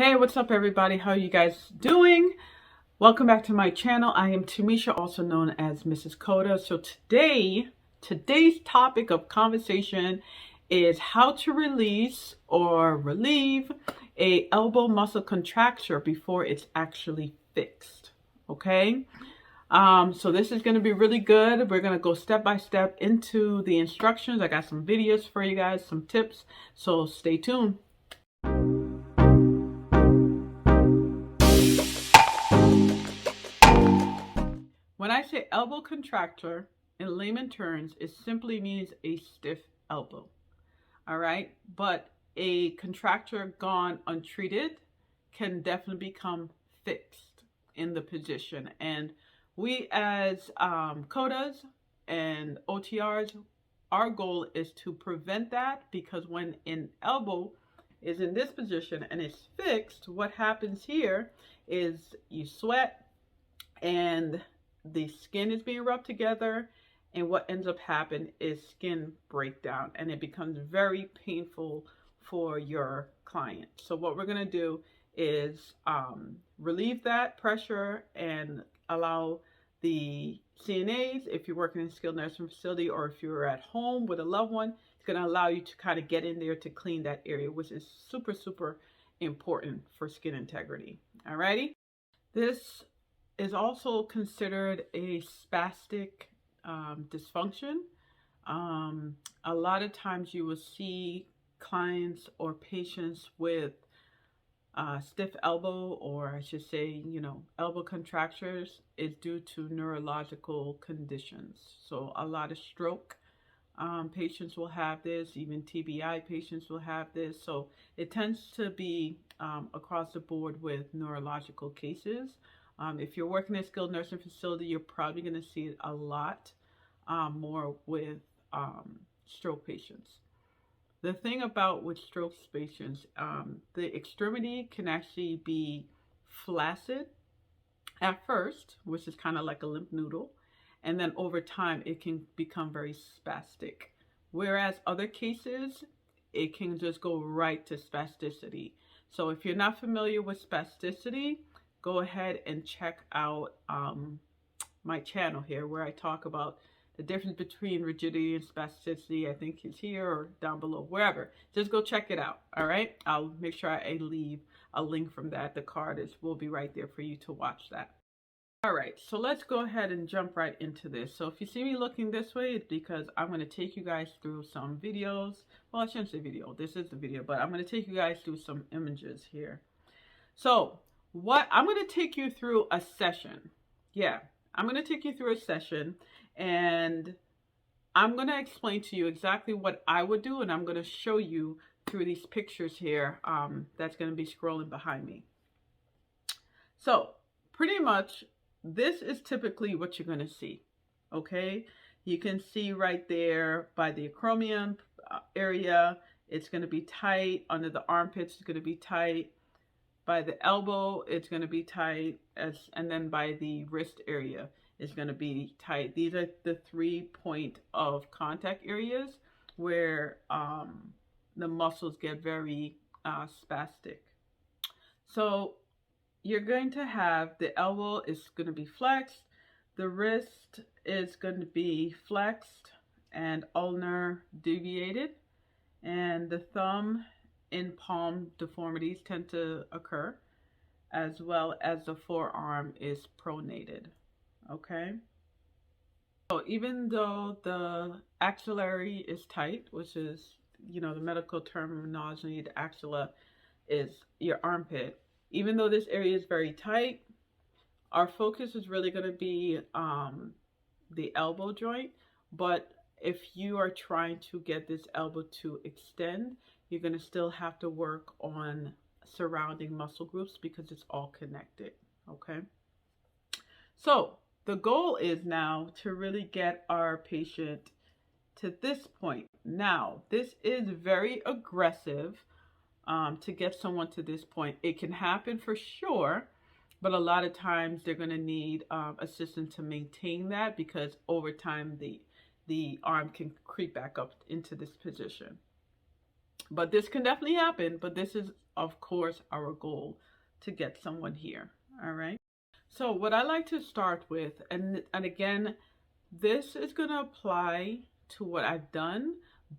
Hey, what's up everybody? How are you guys doing? Welcome back to my channel. I am Tamisha, also known as Mrs. Coda. So today's topic of conversation is how to release or relieve a elbow muscle contracture before it's actually fixed. Okay? So this is going to be really good. We're going to go step by step into the instructions. I got some videos for you guys, some tips. So stay tuned. When I say elbow contracture, in layman terms, it simply means a stiff elbow. All right. But a contracture gone untreated can definitely become fixed in the position. And we as CODAs and OTRs, our goal is to prevent that, because when an elbow is in this position and it's fixed, what happens here is you sweat and the skin is being rubbed together, and what ends up happening is skin breakdown, and it becomes very painful for your client. So what we're going to do is relieve that pressure and allow the CNAs, if you're working in a skilled nursing facility or if you're at home with a loved one, it's going to allow you to kind of get in there to clean that area, which is super important for skin integrity. Alrighty. This is also considered a spastic dysfunction. A lot of times you will see clients or patients with stiff elbow, or I should say, elbow contractures, is due to neurological conditions. So a lot of stroke patients will have this, even TBI patients will have this. So it tends to be across the board with neurological cases. If you're working in a skilled nursing facility, you're probably going to see it a lot more with stroke patients. The thing about with stroke patients, the extremity can actually be flaccid at first, which is kind of like a limp noodle. And then over time, it can become very spastic. Whereas other cases, it can just go right to spasticity. So if you're not familiar with spasticity, go ahead and check out my channel here, where I talk about the difference between rigidity and spasticity. I think it's here or down below, wherever. Just go check it out. All right. I'll make sure I leave a link from that. The card will be right there for you to watch that. All right, so let's go ahead and jump right into this. So if you see me looking this way, it's because I'm going to take you guys through some videos. Well, I shouldn't say video. This is the video, but I'm going to take you guys through some images here. So I'm going to take you through a session. Yeah, I'm going to take you through a session, and I'm going to explain to you exactly what I would do, and I'm going to show you through these pictures here that's going to be scrolling behind me. So pretty much, this is typically what you're going to see. Okay, you can see right there by the acromion area, it's going to be tight. Under the armpits, it's going to be tight. By the elbow, it's going to be tight, and then by the wrist area, it's going to be tight. These are the 3 point of contact areas where the muscles get very spastic. So you're going to have the elbow is going to be flexed, the wrist is going to be flexed and ulnar deviated, and the thumb and palm deformities tend to occur, as well as the forearm is pronated. Okay. So even though the axillary is tight, which is, the medical terminology, the axilla is your armpit. Even though this area is very tight, our focus is really going to be the elbow joint. But if you are trying to get this elbow to extend, you're going to still have to work on surrounding muscle groups because it's all connected. Okay. So the goal is now to really get our patient to this point. Now, this is very aggressive. To get someone to this point. It can happen for sure, but a lot of times they're going to need assistance to maintain that, because over time the arm can creep back up into this position. But this can definitely happen. But this is, of course, our goal to get someone here. All right. So what I like to start with, and again, this is going to apply to what I've done,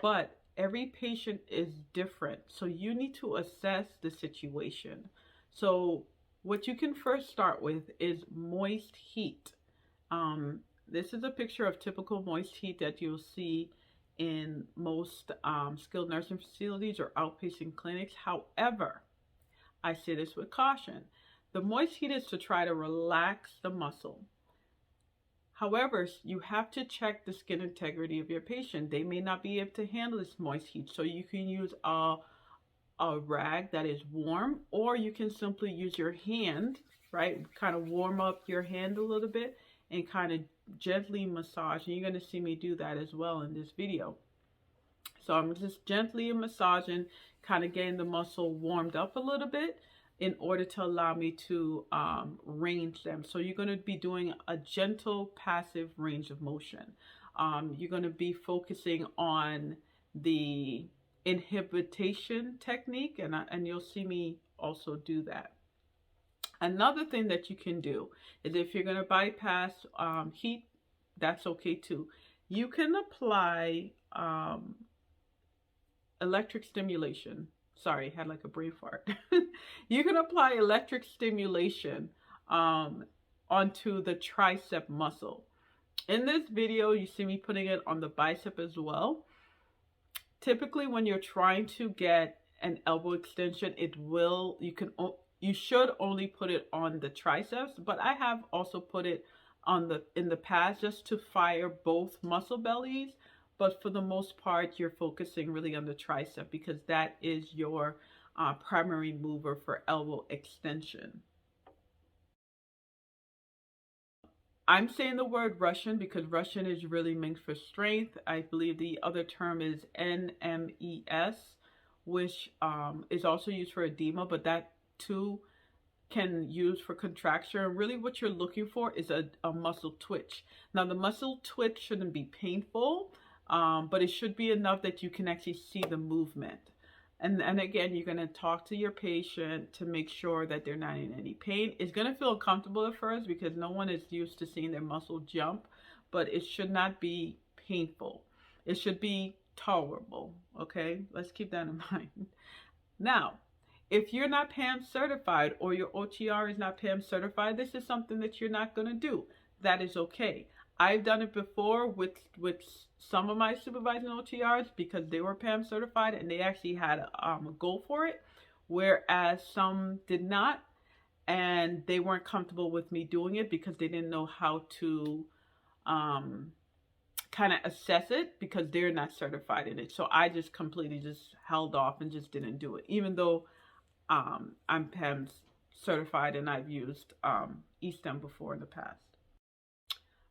but every patient is different. So you need to assess the situation. So what you can first start with is moist heat. This is a picture of typical moist heat that you'll see in most skilled nursing facilities or outpatient clinics. However, I say this with caution. The moist heat is to try to relax the muscle. However, you have to check the skin integrity of your patient. They may not be able to handle this moist heat. So you can use a rag that is warm, or you can simply use your hand, right? Kind of warm up your hand a little bit and kind of gently massage. And you're going to see me do that as well in this video. So I'm just gently massaging, kind of getting the muscle warmed up a little bit in order to allow me to range them. So you're going to be doing a gentle passive range of motion. You're going to be focusing on the inhibition technique, and you'll see me also do that. Another thing that you can do is, if you're going to bypass heat, that's okay too. You can apply electric stimulation. Sorry, had like a brain fart. You can apply electric stimulation onto the tricep muscle. In this video, you see me putting it on the bicep as well. Typically, when you're trying to get an elbow extension, you should only put it on the triceps, but I have also put it on in the past just to fire both muscle bellies. But for the most part, you're focusing really on the tricep because that is your primary mover for elbow extension. I'm saying the word Russian because Russian is really meant for strength. I believe the other term is NMES, which is also used for edema, but that too can use for contracture. And really what you're looking for is a muscle twitch. Now the muscle twitch shouldn't be painful, but it should be enough that you can actually see the movement. And again, you're going to talk to your patient to make sure that they're not in any pain. It's going to feel uncomfortable at first because no one is used to seeing their muscle jump, but it should not be painful. It should be tolerable. Okay, let's keep that in mind. Now, if you're not PAM certified or your OTR is not PAM certified, this is something that you're not going to do. That is okay. I've done it before with some of my supervising OTRs because they were PAM certified and they actually had a goal for it, whereas some did not, and they weren't comfortable with me doing it because they didn't know how to kind of assess it because they're not certified in it. So I just completely just held off and just didn't do it, even though I'm PAM certified and I've used eSTEM before in the past.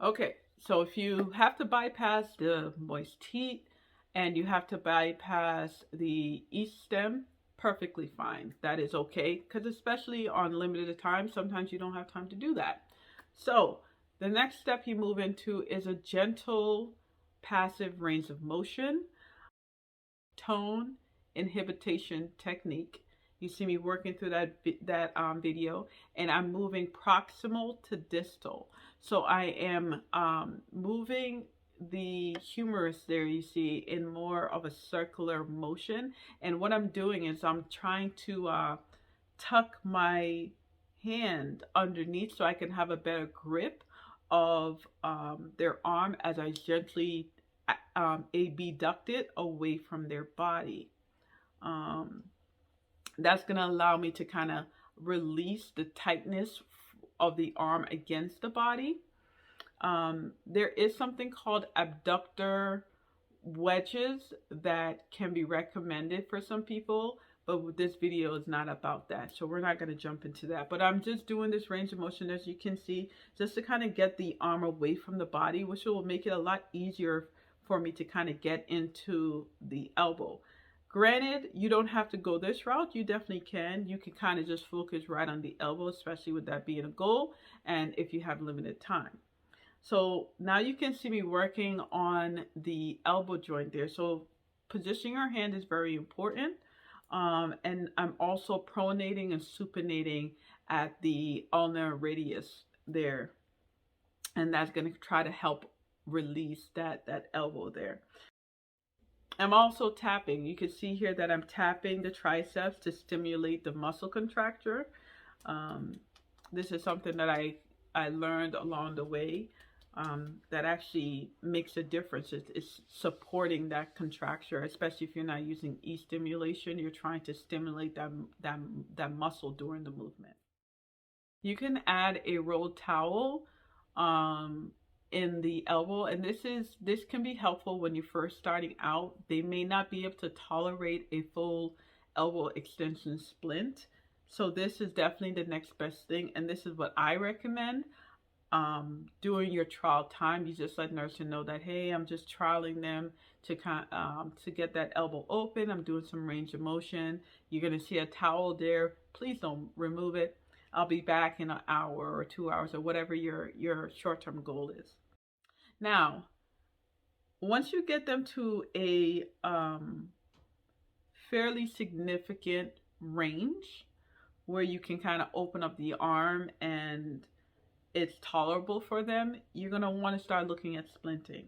Okay, so if you have to bypass the moist heat and you have to bypass the eSTEM, perfectly fine. That is okay, because especially on limited time, sometimes you don't have time to do that. So the next step you move into is a gentle passive range of motion, tone inhibition technique. You see me working through that video, and I'm moving proximal to distal. So I am moving the humerus there, you see, in more of a circular motion. And what I'm doing is I'm trying to tuck my hand underneath so I can have a better grip of their arm as I gently abduct it away from their body. That's going to allow me to kind of release the tightness of the arm against the body. There is something called abductor wedges that can be recommended for some people, but this video is not about that, so we're not going to jump into that. But I'm just doing this range of motion, as you can see, just to kind of get the arm away from the body, which will make it a lot easier for me to kind of get into the elbow. Granted, you don't have to go this route. You definitely can. You can kind of just focus right on the elbow, especially with that being a goal, and if you have limited time. So now you can see me working on the elbow joint there. So positioning our hand is very important. And I'm also pronating and supinating at the ulnar radius there. And that's going to try to help release that elbow there. I'm also tapping. You can see here that I'm tapping the triceps to stimulate the muscle contracture. This is something that I learned along the way that actually makes a difference. It's supporting that contracture, especially if you're not using e-stimulation. You're trying to stimulate that muscle during the movement. You can add a rolled towel in the elbow, and this can be helpful when you're first starting out. They may not be able to tolerate a full elbow extension splint, so this is definitely the next best thing, and this is what I recommend. During your trial time, you just let nursing know that, hey, I'm just trialing them to get that elbow open. I'm doing some range of motion. You're going to see a towel there. Please don't remove it. I'll be back in an hour or 2 hours or whatever your short-term goal is. Now, once you get them to a fairly significant range where you can kind of open up the arm and it's tolerable for them, you're going to want to start looking at splinting.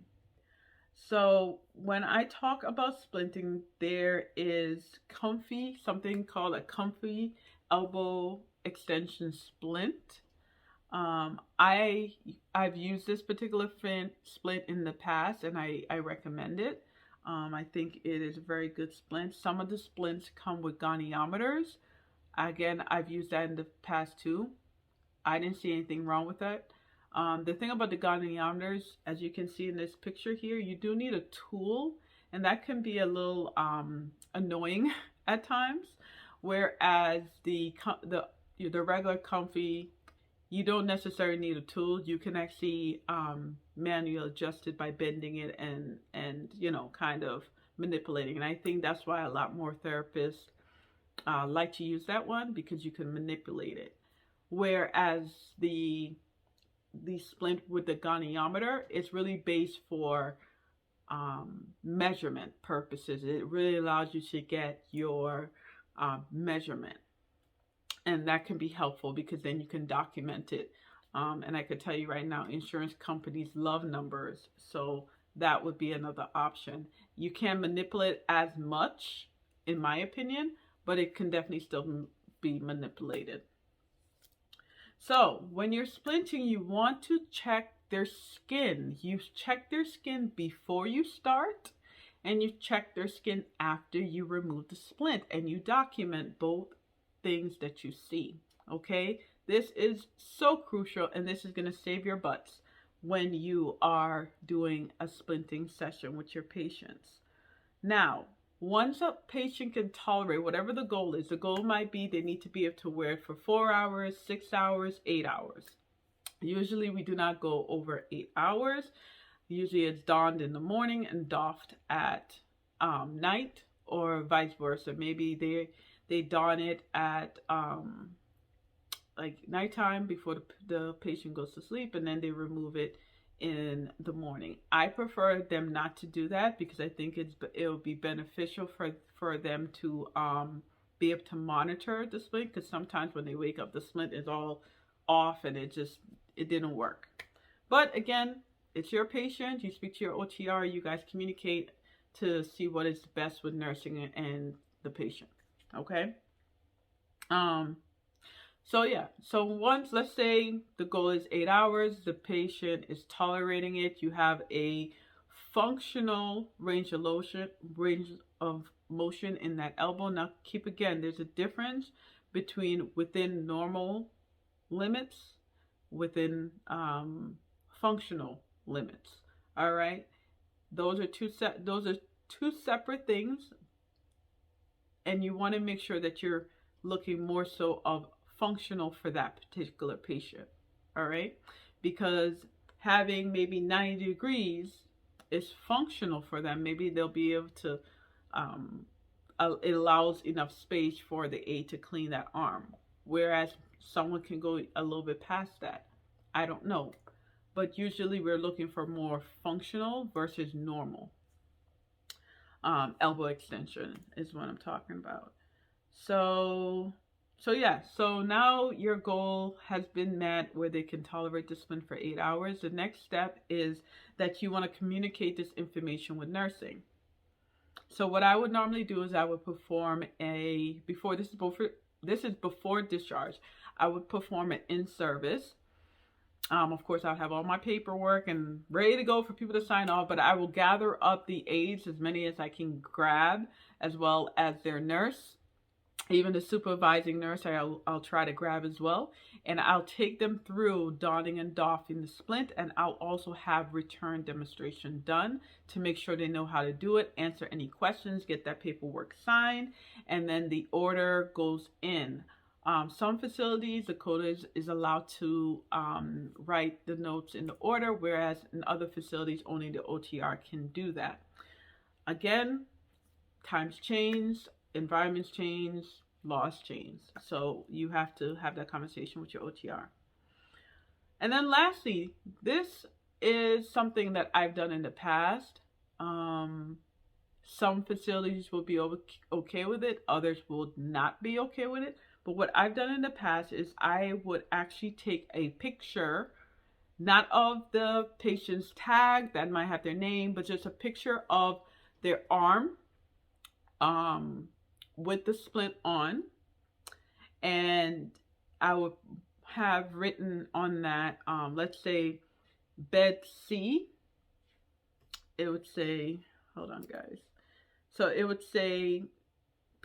So when I talk about splinting, there is something called a comfy elbow extension splint. I've used this particular splint in the past, and I recommend it. I think it is a very good splint. Some of the splints come with goniometers. Again, I've used that in the past too. I didn't see anything wrong with that. The thing about the goniometers, as you can see in this picture here, you do need a tool, and that can be a little annoying at times. Whereas the regular comfy, you don't necessarily need a tool. You can actually manually adjust it by bending it and kind of manipulating. And I think that's why a lot more therapists like to use that one, because you can manipulate it. Whereas the splint with the goniometer is really based for measurement purposes. It really allows you to get your measurement, and that can be helpful because then you can document it. And I could tell you right now, insurance companies love numbers, so that would be another option. You can't manipulate as much, in my opinion, but it can definitely still be manipulated. So when you're splinting, you want to check their skin. You check their skin before you start, and you check their skin after you remove the splint, and you document both things that you see. Okay, this is so crucial, and this is going to save your butts when you are doing a splinting session with your patients. Now, once a patient can tolerate whatever the goal is, the goal might be they need to be able to wear it for 4 hours, 6 hours, 8 hours. Usually we do not go over 8 hours. Usually it's donned in the morning and doffed at night, or vice versa. Maybe they don it at like nighttime before the patient goes to sleep, and then they remove it in the morning. I prefer them not to do that because I think it will be beneficial for them to be able to monitor the splint, because sometimes when they wake up the splint is all off and it didn't work. But again, it's your patient. You speak to your OTR, you guys communicate to see what is best with nursing and the patient. Okay. So yeah, so once, let's say the goal is 8 hours, the patient is tolerating it, you have a functional range of motion in that elbow. Now keep, again, there's a difference between within normal limits, within functional limits. All right, those are two separate things, and you want to make sure that you're looking more so of functional for that particular patient. All right, because having maybe 90 degrees is functional for them. Maybe they'll be able to it allows enough space for the aide to clean that arm, whereas someone can go a little bit past that. I don't know, but usually we're looking for more functional versus normal. elbow extension is what I'm talking about. So yeah, so now your goal has been met where they can tolerate the splint for 8 hours. The next step is that you want to communicate this information with nursing. So what I would normally do is I would perform this is before discharge. I would perform an in-service. Of course, I'll have all my paperwork and ready to go for people to sign off, but I will gather up the aides, as many as I can grab, as well as their nurse. Even the supervising nurse, I'll try to grab as well. And I'll take them through donning and doffing the splint. And I'll also have return demonstration done to make sure they know how to do it, answer any questions, get that paperwork signed, and then the order goes in. Some facilities, the code is allowed to write the notes in the order, whereas in other facilities, only the OTR can do that. Again, times change, environments change, laws change. So you have to have that conversation with your OTR. And then lastly, this is something that I've done in the past. Some facilities will be okay with it. Others will not be okay with it. But what I've done in the past is I would actually take a picture, not of the patient's tag that might have their name, but just a picture of their arm with the splint on. And I would have written on that, let's say bed C. It would say, hold on guys. So it would say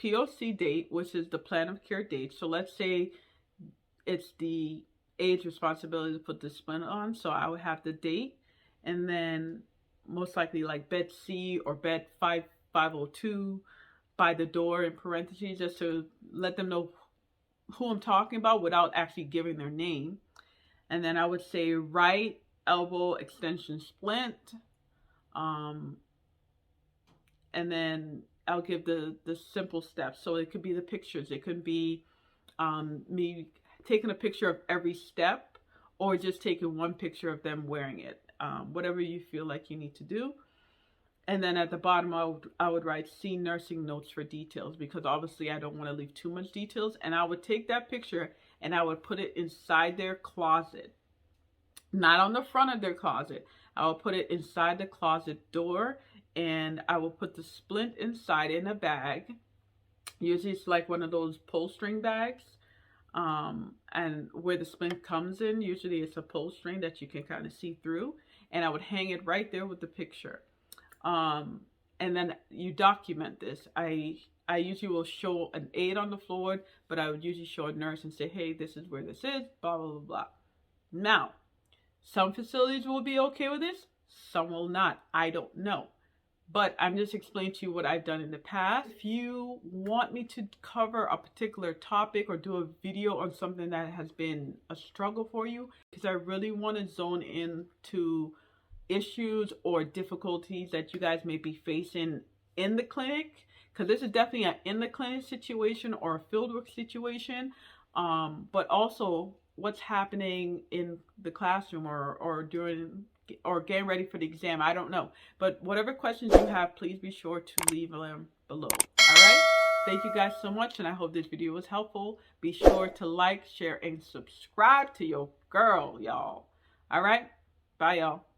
POC date, which is the plan of care date. So let's say it's the aide's responsibility to put the splint on. So I would have the date, and then most likely like bed C or bed 502 by the door in parentheses, just to let them know who I'm talking about without actually giving their name. And then I would say right elbow extension splint. And then I'll give the simple steps. So it could be the pictures. It could be me taking a picture of every step, or just taking one picture of them wearing it. Whatever you feel like you need to do. And then at the bottom, I would write see nursing notes for details, because obviously I don't want to leave too much details. And I would take that picture and I would put it inside their closet, not on the front of their closet. I will put it inside the closet door, and I will put the splint inside in a bag. Usually it's like one of those pull string bags. And where the splint comes in, usually it's a pull string that you can kind of see through. And I would hang it right there with the picture. And then you document this. I usually will show an aide on the floor, but I would usually show a nurse and say, hey, this is where this is, blah, blah, blah, blah. Now, some facilities will be okay with this. Some will not. I don't know. But I'm just explaining to you what I've done in the past. If you want me to cover a particular topic or do a video on something that has been a struggle for you, because I really want to zone in to issues or difficulties that you guys may be facing in the clinic, because this is definitely an in the clinic situation or a fieldwork situation, but also what's happening in the classroom or during or getting ready for the exam. I don't know, but whatever questions you have, please be sure to leave them below. All right, thank you guys so much, and I hope this video was helpful. Be sure to like, share, and subscribe to your girl, y'all. All right, bye y'all.